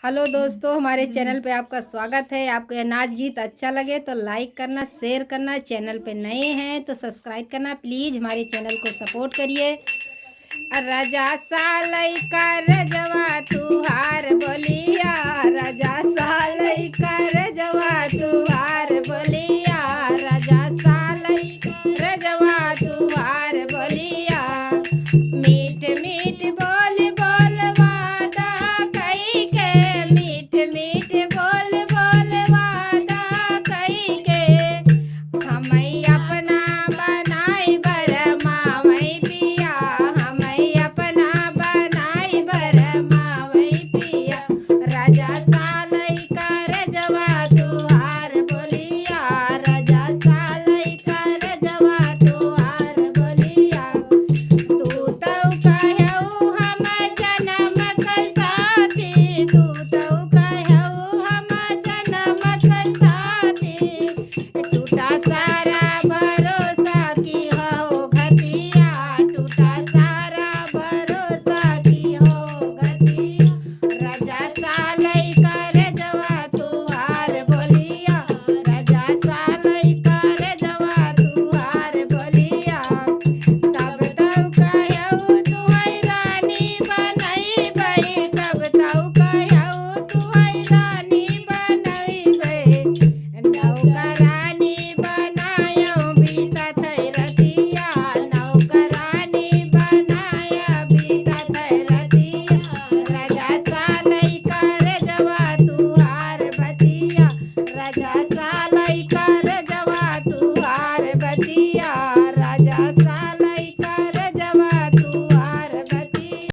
Hello दोस्तों, हमारे channel पे आपका स्वागत है। आपको यह नाच गीत अच्छा लगे तो लाइक करना, शेयर करना। चैनल पे नए हैं तो सब्सक्राइब करना। प्लीज़ हमारे चैनल को सपोर्ट करिए। राजा सालई का रजवा तुहार बोली